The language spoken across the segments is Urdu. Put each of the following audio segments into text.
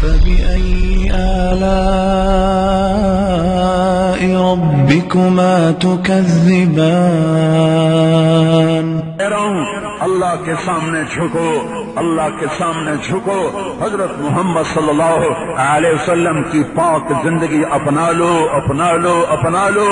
فبأي آلاء ربكما تكذبان اللہ کے سامنے جھکو، اللہ کے سامنے جھکو، حضرت محمد صلی اللہ علیہ وسلم کی پاک زندگی اپنا لو، اپنا لو، اپنا لو۔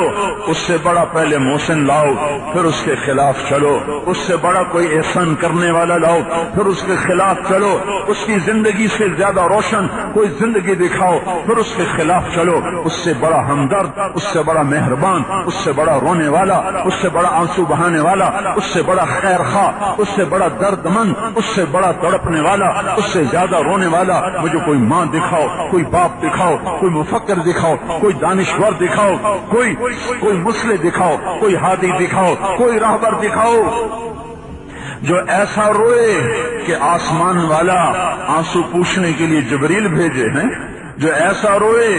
اس سے بڑا پہلے محسن لاؤ، پھر اس کے خلاف چلو۔ اس سے بڑا کوئی احسان کرنے والا لاؤ، پھر اس کے خلاف چلو۔ اس کی زندگی سے زیادہ روشن کوئی زندگی دکھاؤ، پھر اس کے خلاف چلو۔ اس سے بڑا ہمدرد، اس سے بڑا مہربان، اس سے بڑا رونے والا، اس سے بڑا آنسو بہانے والا، اس سے بڑا خیر خواہ، اس سے بڑا درد مند، اس سے بڑا تڑپنے والا، اس سے زیادہ رونے والا مجھے کوئی ماں دکھاؤ، کوئی باپ دکھاؤ، کوئی مفکر دکھاؤ، کوئی دانشور دکھاؤ، کوئی مسلح دکھاؤ، کوئی ہادی دکھاؤ، کوئی راہبر دکھاؤ جو ایسا روئے کہ آسمان والا آنسو پوچھنے کے لیے جبریل بھیجے ہیں، جو ایسا روئے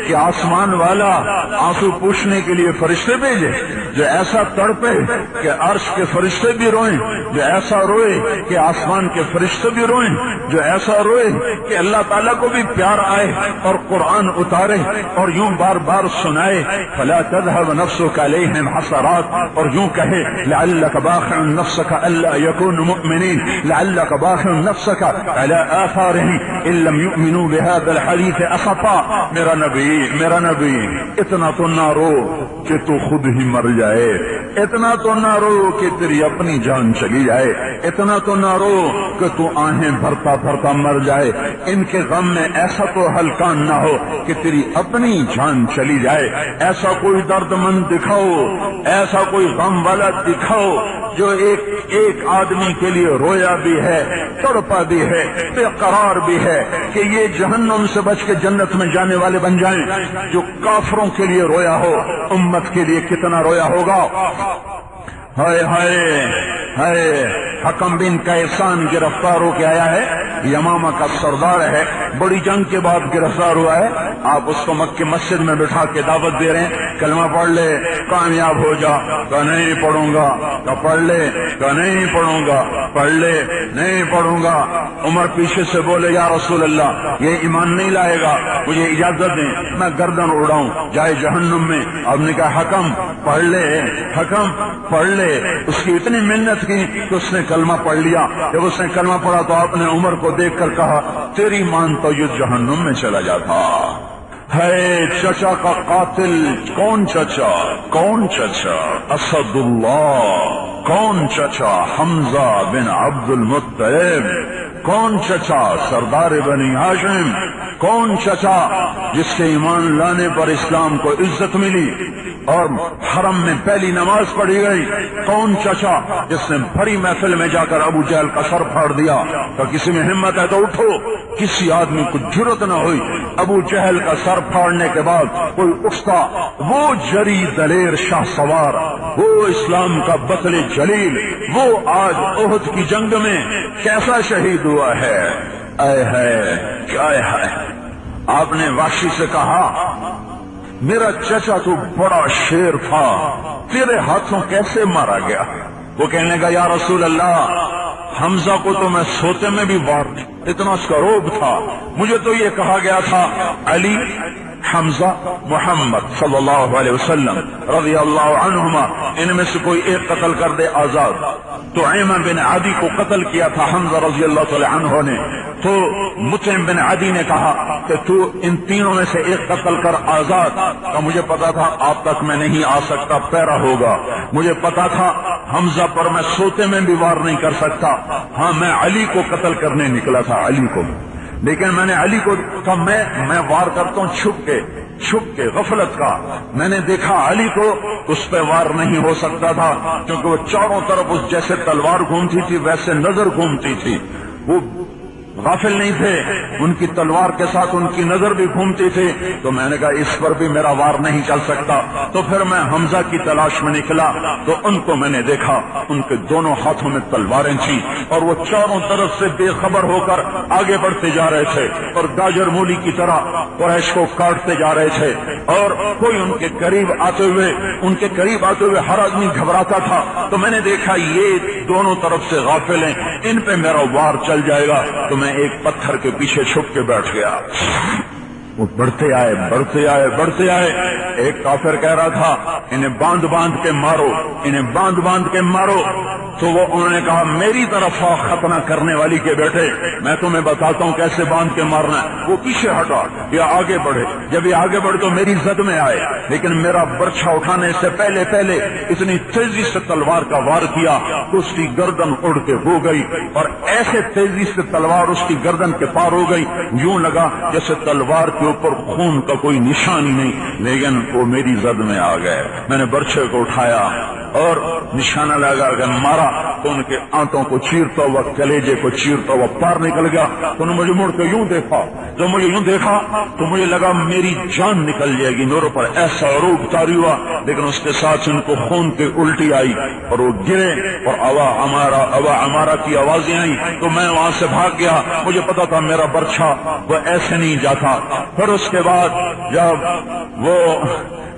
کہ آسمان والا آنسو پوچھنے کے لیے فرشتے بھیجے، جو ایسا تڑپے کہ عرش کے فرشتے بھی روئیں، جو ایسا روئے کہ آسمان کے فرشتے بھی روئیں، جو ایسا روئے کہ اللہ تعالیٰ کو بھی پیار آئے اور قرآن اتارے اور یوں بار بار سنائے فلا تذهب نفسك عليهم حسرات، اور یوں کہے لعلك باخع نفسك الا يكونوا مؤمنين، لعلك باخع نفسك على آثارهم ان لم يؤمنوا بهذا الحديث اسفا۔ میرا نبی اتنا تو نہ رو کہ تو خود ہی مر جائے، اتنا تو نہ رو کہ تیری اپنی جان چلی جائے، اتنا تو نہ رو کہ تو آہیں بھرتا بھرتا مر جائے۔ ان کے غم میں ایسا تو ہلکان نہ ہو کہ تیری اپنی جان چلی جائے۔ ایسا کوئی درد مند دکھاؤ، ایسا کوئی غم والا دکھاؤ جو ایک آدمی کے لیے رویا بھی ہے، تڑپا بھی ہے، بے قرار بھی ہے کہ یہ جہنم سے بچ کے جنت میں جانے والے بن جائیں۔ جو کافروں کے لیے رویا ہو، امت کے لیے کتنا رویا ہوگا۔ ہائے ہائے ہائے، حکم بن کیسان گرفتار ہو کے آیا ہے، یمامہ کا سردار ہے، بڑی جنگ کے بعد گرفتار ہوا ہے۔ آپ اس کو مکہ مسجد میں بٹھا کے دعوت دے رہے ہیں، کلمہ پڑھ لے کامیاب ہو جا، کہ نہیں پڑھوں گا، کہ پڑھ لے، کہ نہیں پڑھوں گا، پڑھ لے، نہیں پڑھوں گا۔ عمر پیچھے سے بولے یا رسول اللہ یہ ایمان نہیں لائے گا، مجھے اجازت دیں میں گردن اڑاؤں جائے جہنم میں۔ اب نے کہا حکم پڑھ لے، حکم پڑھ لے۔ اس کی اتنی محنت کی کہ اس نے کلمہ پڑھ لیا۔ جب اس نے کلمہ پڑھا تو آپ نے عمر کو دیکھ کر کہا تیری مان تو یہ جہنم میں چلا جاتا ہے۔ چچا کا قاتل کون چچا؟ کون چچا؟ اسد اللہ۔ کون چچا؟ حمزہ بن عبد المطلب۔ کون چچا؟ سردار بنی ہاشم۔ کون چچا جس کے ایمان لانے پر اسلام کو عزت ملی اور حرم میں پہلی نماز پڑھی گئی؟ کون چچا جس نے بھری محفل میں جا کر ابو جہل کا سر پھاڑ دیا؟ تو کسی میں ہمت ہے تو اٹھو۔ کسی آدمی کو جرت نہ ہوئی ابو جہل کا سر پھاڑنے کے بعد کوئی اٹھتا، وہ جری دلیر شاہ سوار، وہ اسلام کا بطل جلیل، وہ آج احد کی جنگ میں کیسا شہید ہوا ہے۔ اے ہے کیا ہے؟ آپ نے وحشی سے کہا میرا چچا تو بڑا شیر تھا، تیرے ہاتھوں کیسے مارا گیا؟ وہ کہنے کا یا رسول اللہ حمزہ کو تو میں سوتے میں بھی وار اتنا اس کا روب تھا، مجھے تو یہ کہا گیا تھا علی حمزہ محمد صلی اللہ علیہ وسلم رضی اللہ عنہما ان میں سے کوئی ایک قتل کر دے آزاد۔ تو ایمن بن عدی کو قتل کیا تھا حمزہ رضی اللہ تعالی عنہ نے، تو مطعم بن عدی نے کہا کہ تو ان تینوں میں سے ایک قتل کر آزاد۔ تو مجھے پتا تھا آپ تک میں نہیں آ سکتا، پیرا ہوگا، مجھے پتا تھا حمزہ پر میں سوتے میں بھی وار نہیں کر سکتا، ہاں میں علی کو قتل کرنے نکلا تھا، علی کو، لیکن میں نے علی کو کہا میں وار کرتا ہوں چھپ کے غفلت کا۔ میں نے دیکھا علی کو اس پہ وار نہیں ہو سکتا تھا کیونکہ وہ چاروں طرف اس جیسے تلوار گھومتی تھی ویسے نظر گھومتی تھی، وہ غافل نہیں تھے، ان کی تلوار کے ساتھ ان کی نظر بھی گھومتی تھی۔ تو میں نے کہا اس پر بھی میرا وار نہیں چل سکتا، تو پھر میں حمزہ کی تلاش میں نکلا تو ان کو میں نے دیکھا، ان کے دونوں ہاتھوں میں تلواریں تھیں اور وہ چاروں طرف سے بے خبر ہو کر آگے بڑھتے جا رہے تھے اور گاجر مولی کی طرح قریش کو کاٹتے جا رہے تھے، اور کوئی ان کے قریب آتے ہوئے ہر آدمی گھبراتا تھا۔ تو میں نے دیکھا یہ دونوں طرف سے غافل ہیں، ان پہ میرا وار چل جائے گا۔ تو میں ایک پتھر کے پیچھے چھپ کے بیٹھ گیا. وہ بڑھتے آئے بڑھتے آئے بڑھتے آئے. ایک کافر کہہ رہا تھا انہیں باندھ باندھ کے مارو, انہیں باندھ باندھ کے مارو. تو وہ انہوں نے کہا میری طرف ختنہ کرنے والی کے بیٹے, میں تمہیں بتاتا ہوں کیسے باندھ کے مارنا ہے. وہ پیچھے ہٹا یا آگے بڑھے, جب یہ آگے بڑھ تو میری زد میں آئے, لیکن میرا برچھا اٹھانے سے پہلے پہلے اتنی تیزی سے تلوار کا وار کیا کہ اس کی گردن اڑ کے ہو گئی, اور ایسے تیزی سے تلوار اس کی گردن کے پار ہو گئی, یوں لگا جیسے تلوار کے اوپر خون کا کوئی نشان ہی نہیں, لیکن وہ میری زد میں آ گئے. میں نے برچھے کو اٹھایا اور نشانہ لگا کر مارا تو ان کے آنتوں کو چیرتا ہوا, کلیجے کو چیرتا ہوا پار نکل گیا. تو انہوں نے مجھے مڑ کے یوں دیکھا, جب مجھے یوں دیکھا تو مجھے لگا میری جان نکل جائے گی. میرے پر ایسا عروق طاری ہوا, لیکن اس کے ساتھ ان کو خون کی الٹی آئی اور وہ گرے اور اوا ہمارا کی آوازیں آئی. تو میں وہاں سے بھاگ گیا. مجھے پتا تھا میرا برچھا وہ ایسے نہیں جاتا. پھر اس کے بعد جب وہ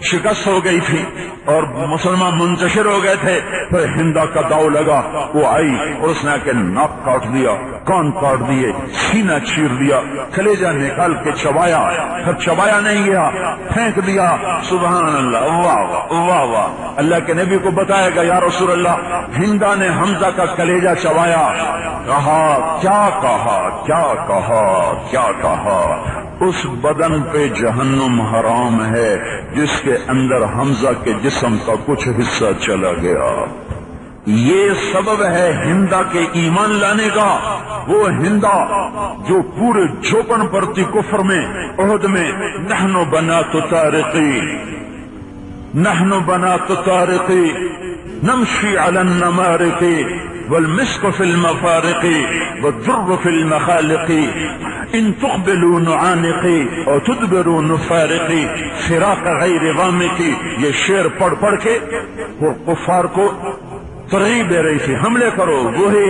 شکست ہو گئی تھی اور مسلمان منتشر ہو گئے تھے, پھر ہندا کا داؤ لگا. وہ آئی اور اس نے آ کے ناک کاٹ دیا, کان کاٹ دیے, سینہ چیر دیا, کلیجہ نکال کے چبایا, پھر چبایا نہیں گیا, پھینک دیا. سبحان اللہ, واہ واہ واہ. اللہ کے نبی کو بتایا گا یا رسول اللہ ہندا نے حمزہ کا کلیجہ چبایا. کہا کیا کہا کیا کہا کیا کہا, اس بدن پہ جہنم حرام ہے جس کے اندر حمزہ کے جسم کا کچھ حصہ چلا گیا. یہ سبب ہے ہندا کے ایمان لانے کا. وہ ہندا جو پورے جوبن پر تھی کفر میں, عہد میں, نحن بنات طارقی نحن بنات طارقی نمشی علی النمارق والمسك في المفارق والذر في المخالق ان تقبلوا نعانقی اور تدبروا نفارقی فراق غیر غامقی. یہ شعر پڑھ پڑھ کے وہ کفار کو ترغیب دے رہی تھی, حملے کرو. وہی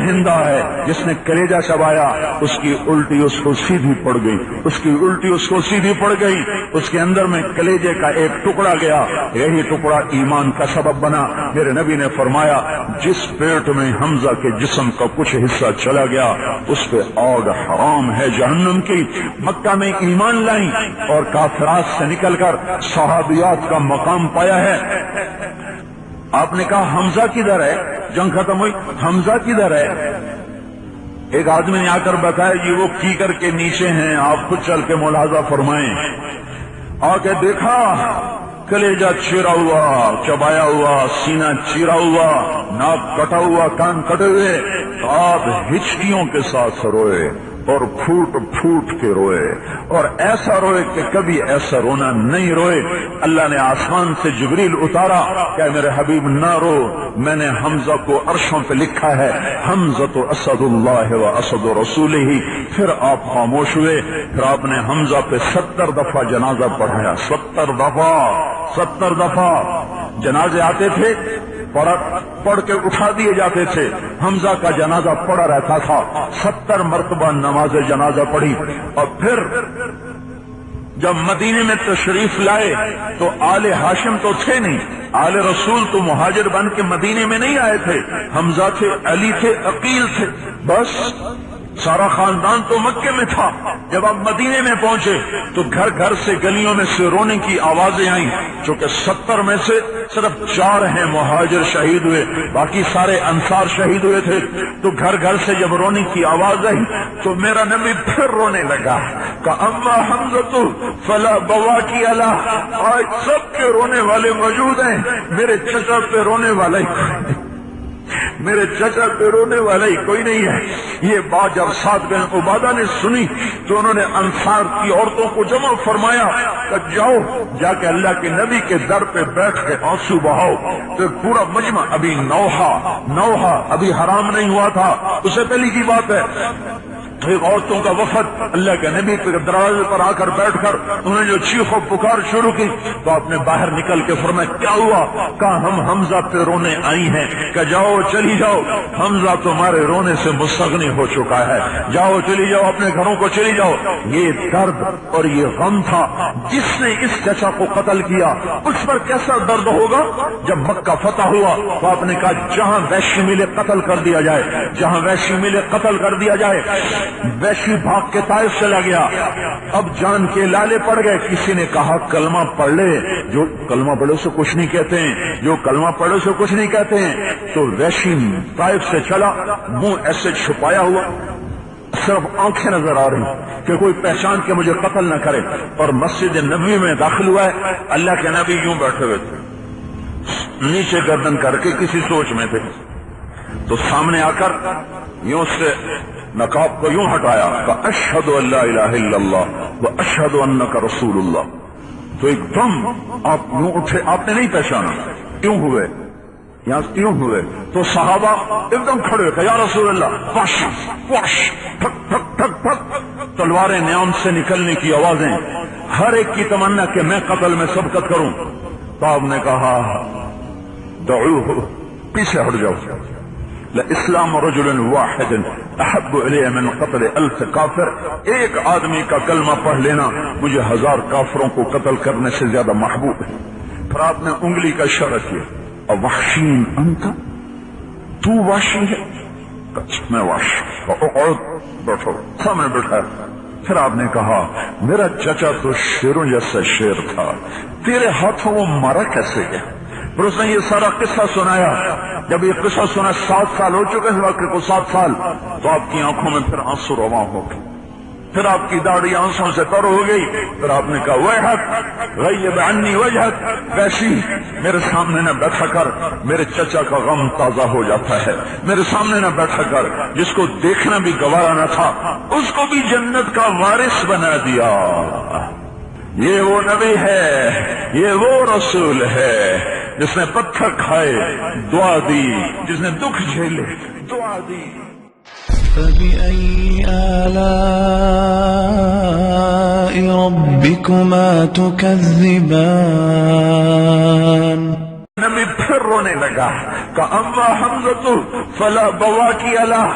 ہندا ہے جس نے کلیجہ چبایا. اس کی الٹی اس کو سیدھی پڑ گئی, اس کی الٹی اس کو سیدھی پڑ گئی. اس کے اندر میں کلیجے کا ایک ٹکڑا گیا, یہی ٹکڑا ایمان کا سبب بنا. میرے نبی نے فرمایا جس پیٹ میں حمزہ کے جسم کا کچھ حصہ چلا گیا اس پہ آگ حرام ہے جہنم کی. مکہ میں ایمان لائیں اور کافرات سے نکل کر صحابیات کا مقام پایا ہے. آپ نے کہا حمزہ کدھر ہے, جنگ ختم ہوئی, حمزہ کدھر ہے؟ ایک آدمی نے آ کر بتایا جی وہ کیکر کے نیچے ہیں, آپ خود چل کے ملاحظہ فرمائیں. آ کے دیکھا کلیجہ چیرا ہوا, چبایا ہوا, سینہ چیرا ہوا, ناک کٹا ہوا, کان کٹے ہوئے. آپ ہچکیوں کے ساتھ روئے اور پھوٹ پھوٹ کے روئے, اور ایسا روئے کہ کبھی ایسا رونا نہیں روئے. اللہ نے آسمان سے جبریل اتارا کہ میرے حبیب نہ رو, میں نے حمزہ کو عرشوں پہ لکھا ہے حمزہ اسد اللہ و اسد رسولہ. پھر آپ خاموش ہوئے. پھر آپ نے حمزہ پہ 70 دفعہ جنازہ پڑھایا. 70 دفعہ جنازے آتے تھے, پڑھ کے اٹھا دیے جاتے تھے. حمزہ کا جنازہ پڑا رہتا تھا. 70 مرتبہ نماز جنازہ پڑھی. اور پھر جب مدینے میں تشریف لائے تو آل ہاشم تو تھے نہیں, آل رسول تو مہاجر بن کے مدینے میں نہیں آئے تھے. حمزہ تھے, علی تھے, عقیل تھے, بس سارا خاندان تو مکے میں تھا. جب آپ مدینے میں پہنچے تو گھر گھر سے گلیوں میں سے رونے کی آوازیں آئیں. چونکہ 70 میں سے صرف 4 ہیں مہاجر شہید ہوئے, باقی سارے انصار شہید ہوئے تھے. تو گھر گھر سے جب رونے کی آواز آئی تو میرا نبی پھر رونے لگا کہ اما حمزہ فلا بواکی اللہ. آج سب کے رونے والے موجود ہیں, میرے چچا پہ رونے والا ہی میرے چچا پہ رونے والا ہی کوئی نہیں ہے. یہ بات جب سعد بن عبادہ نے سنی تو انہوں نے انصار کی عورتوں کو جمع فرمایا کہ جاؤ جا کے اللہ کے نبی کے در پہ بیٹھ کے آنسو بہاؤ. تو پورا مجمع, ابھی نوحہ ابھی حرام نہیں ہوا تھا, اسے پہلی کی بات ہے. ایک عورتوں کا وفد اللہ کے نبی کے دروازے پر آ کر بیٹھ کر انہوں نے جو چیخ و پکار شروع کی تو آپ نے باہر نکل کے فرمایا کیا ہوا؟ کہا ہم حمزہ پہ رونے آئی ہیں، کہ جاؤ چلی جاؤ، حمزہ تمہارے رونے سے مستغنی ہو چکا ہے، جاؤ چلی جاؤ اپنے گھروں کو چلی جاؤ۔ یہ درد اور یہ غم تھا جس نے اس چچا کو قتل کیا، اس پر کیسا درد ہوگا؟ جب مکہ فتح ہوا تو آپ نے کہا جہاں وحشی ملے قتل کر دیا جائے، جہاں وحشی ملے قتل کر دیا جائے۔ وحشی بھاگ کے طائف چلا گیا، اب جان کے لالے پڑ گئے۔ کسی نے کہا کلمہ پڑھ لے، جو کلمہ پڑھو سے کچھ نہیں کہتے ہیں، جو کلمہ پڑھو سے کچھ نہیں کہتے ہیں۔ تو وحشی طائف سے چلا، منہ ایسے چھپایا ہوا، صرف آنکھیں نظر آ رہی کہ کوئی پہچان کے مجھے قتل نہ کرے، اور مسجد نبوی میں داخل ہوا ہے۔ اللہ کے نبی یوں بیٹھے ہوئے تھے، نیچے گردن کر کے کسی سوچ میں تھے، تو سامنے آ کر یوں سے نقاب کو یوں ہٹایا کہ اشہد ان لا الہ الا اللہ و اشہد انک رسول اللہ۔ تو ایک دم آپ یوں اٹھے، آپ نے نہیں پہچانا، کیوں ہوئے یہاں کیوں ہوئے؟ تو صحابہ ایک دم کھڑے تھے، یا رسول اللہ، واش واش، ٹھک ٹھک ٹھک ٹھک، تلواریں نیام سے نکلنے کی آوازیں، ہر ایک کی تمنا کہ میں قتل میں سبقت کروں۔ تو آپ نے کہا دعوہ، پیچھے ہٹ جاؤ، اسلام رجل واحد احب الی من قتل الف کافر، ایک آدمی کا کلمہ پڑھ لینا مجھے 1000 کافروں کو قتل کرنے سے زیادہ محبوب ہے۔ پھر آپ نے انگلی کا اشارہ کیا، وحشین انت، تو وحشی ہے؟ میں وحشی، بیٹھو، سامنے بیٹھا۔ پھر آپ نے کہا میرا چچا تو شیروں جیسا شیر تھا، تیرے ہاتھوں وہ مارا کیسے گیا؟ پھر اس نے یہ سارا قصہ سنایا۔ جب یہ قصہ سنا 7 سال ہو چکے اس واقعے کو، 7 سال، تو آپ کی آنکھوں میں پھر آنسو رواں ہو گئے، پھر آپ کی داڑھی آنسوں سے تر ہو گئی۔ پھر آپ نے کہا ویحک غیب عنی وجہک، ویسی میرے سامنے نہ بیٹھا کر، میرے چچا کا غم تازہ ہو جاتا ہے، میرے سامنے نہ بیٹھا کر، جس کو دیکھنا بھی گوارا نہ تھا اس کو بھی جنت کا وارث بنا دیا۔ یہ وہ نبی ہے، یہ وہ رسول ہے جس نے پتھر کھائے دعا دی، جس نے دکھ جھیلے دعا دی۔ فبأي آلاء ربكما تكذبان۔ نبی پھر رونے لگا کہ اما حمزہ فلا بواکی اللہ،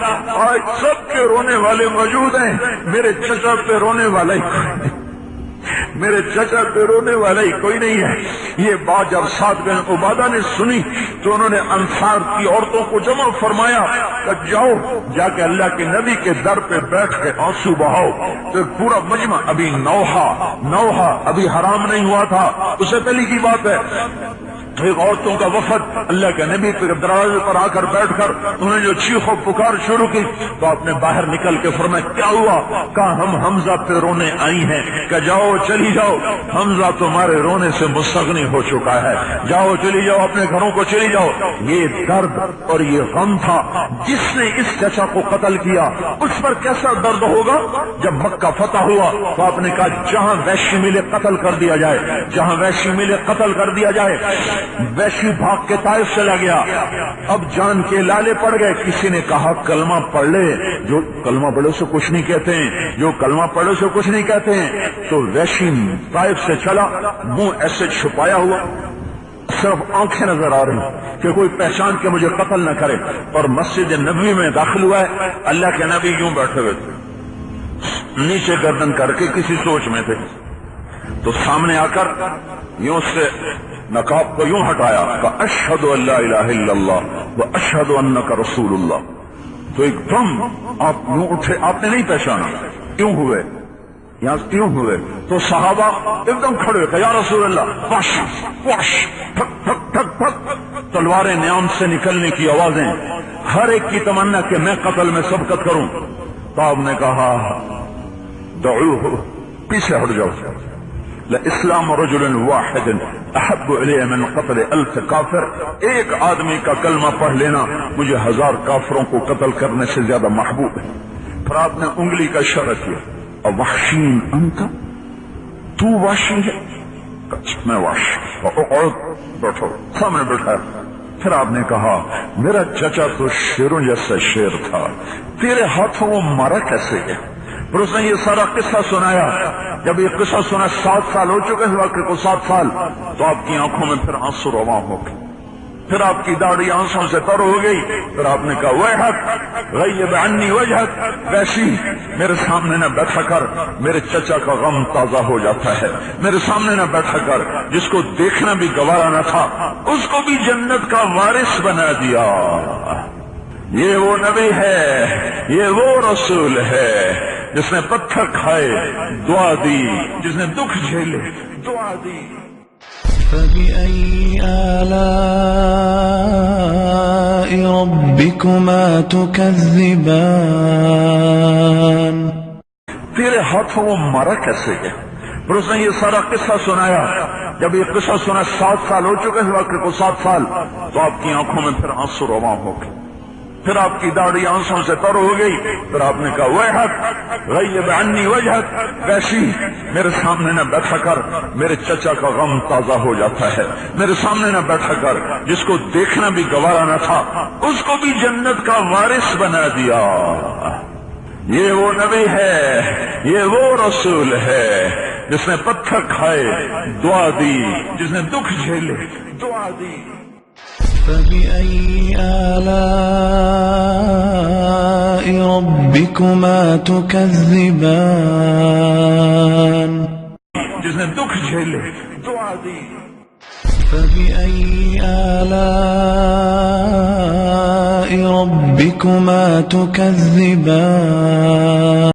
آج سب کے رونے والے موجود ہیں، میرے چچا پہ رونے والا ہی کوئی نہیں، میرے چچا پہ رونے والا ہی کوئی نہیں ہے۔ یہ بات جب سعد بن عبادہ نے سنی تو انہوں نے انصار کی عورتوں کو جمع فرمایا کہ جاؤ جا کے اللہ کے نبی کے در پہ بیٹھ کے آنسو بہاؤ۔ تو پورا مجمع، ابھی نوحہ ابھی حرام نہیں ہوا تھا، اس سے پہلے کی بات ہے، ایک عورتوں کا وفد اللہ کے نبی کے دروازے پر آ کر بیٹھ کر انہوں نے جو چیخ و پکار شروع کی تو آپ نے باہر نکل کے فرمایا کیا ہوا؟ کہا ہم حمزہ پہ رونے آئی ہیں، کہ جاؤ چلی جاؤ، حمزہ تمہارے رونے سے مستغنی ہو چکا ہے، جاؤ چلی جاؤ اپنے گھروں کو چلی جاؤ۔ یہ درد اور یہ غم تھا جس نے اس چچا کو قتل کیا، اس پر کیسا درد ہوگا؟ جب مکہ فتح ہوا تو آپ نے کہا جہاں وحشی ملے قتل کر دیا جائے، جہاں وحشی ملے قتل کر دیا جائے۔ وحشی بھاگ کے طائف چلا گیا، اب جان کے لالے پڑ گئے۔ کسی نے کہا کلمہ پڑھ لے، جو کلمہ پڑھو سے کچھ نہیں کہتے ہیں، جو کلمہ پڑھو سے کچھ نہیں کہتے ہیں۔ تو وحشی طائف سے چلا، منہ ایسے چھپایا ہوا، صرف آنکھیں نظر آ رہی کہ کوئی پہچان کے مجھے قتل نہ کرے، اور مسجد نبوی میں داخل ہوا ہے۔ اللہ کے نبی یوں بیٹھے ہوئے تھے، نیچے گردن کر کے کسی سوچ میں تھے، تو سامنے آ کر یوں سے نقاب کو یوں ہٹایا کہ اشہد ان لا الہ الا اللہ و اشہد انک رسول اللہ۔ تو ایک دم آپ یوں اٹھے، آپ نے نہیں پہچانا، کیوں ہوئے یہاں کیوں ہوئے؟ تو صحابہ ایک دم کھڑے تھے، یا رسول اللہ، واش واش، ٹھک ٹھک ٹھک ٹھک، تلواریں نیام سے نکلنے کی آوازیں، ہر ایک کی تمنا کہ میں قتل میں سبقت کروں۔ تو آپ نے کہا دعوہ، پیچھے ہٹ جاؤ، اسلام رجل واحد احب الی من قتل الف کافر، ایک آدمی کا کلمہ پڑھ لینا مجھے 1000 کافروں کو قتل کرنے سے زیادہ محبوب ہے۔ پھر آپ نے انگلی کا اشارہ کیا، وحشین انت، تو وحشی ہے؟ میں وحشی، بیٹھو، سامنے بیٹھا۔ پھر آپ نے کہا میرا چچا تو شیروں جیسا شیر تھا، تیرے ہاتھوں وہ مارا کیسے ہے؟ پھر اس نے یہ سارا قصہ سنایا۔ جب یہ قصہ سنا 7 سال ہو چکے اس واقعے کو، 7 سال، تو آپ کی آنکھوں میں پھر آنسو رواں ہو گئے، پھر آپ کی داڑھی آنسوں سے تر ہو گئی۔ پھر آپ نے کہا ویحک غیب عنی وجہک، ویسی میرے سامنے نہ بیٹھا کر، میرے چچا کا غم تازہ ہو جاتا ہے، میرے سامنے نہ بیٹھا کر، جس کو دیکھنا بھی گوارا نہ تھا اس کو بھی جنت کا وارث بنا دیا۔ یہ وہ نبی ہے، یہ وہ رسول ہے جس نے پتھر کھائے دعا دی، جس نے دکھ جھیلے دعا دی۔ فبأي آلاء ربكما تكذبان؟ تیرے ہاتھوں وہ مارا کیسے ہے؟ پھر اس نے یہ سارا قصہ سنایا۔ جب یہ قصہ سنا 7 سال ہو چکے اس واقعے کو، 7 سال، تو آپ کی آنکھوں میں پھر آنسو رواں ہو گئے، پھر آپ کی داڑھی آنسوں سے تر ہو گئی۔ پھر آپ نے کہا ویحک غیب عنی وجہک، ویسی میرے سامنے نہ بیٹھا کر، میرے چچا کا غم تازہ ہو جاتا ہے، میرے سامنے نہ بیٹھا کر، جس کو دیکھنا بھی گوارا نہ تھا اس کو بھی جنت کا وارث بنا دیا۔ یہ وہ نبی ہے، یہ وہ رسول ہے جس نے پتھر کھائے دعا دی، جس نے دکھ جھیلے دعا دی۔ فبأي آلاء ربكما تكذبان؟ جس نے دکھ جھیلے دعا دی۔ فبأي آلاء ربكما تكذبان؟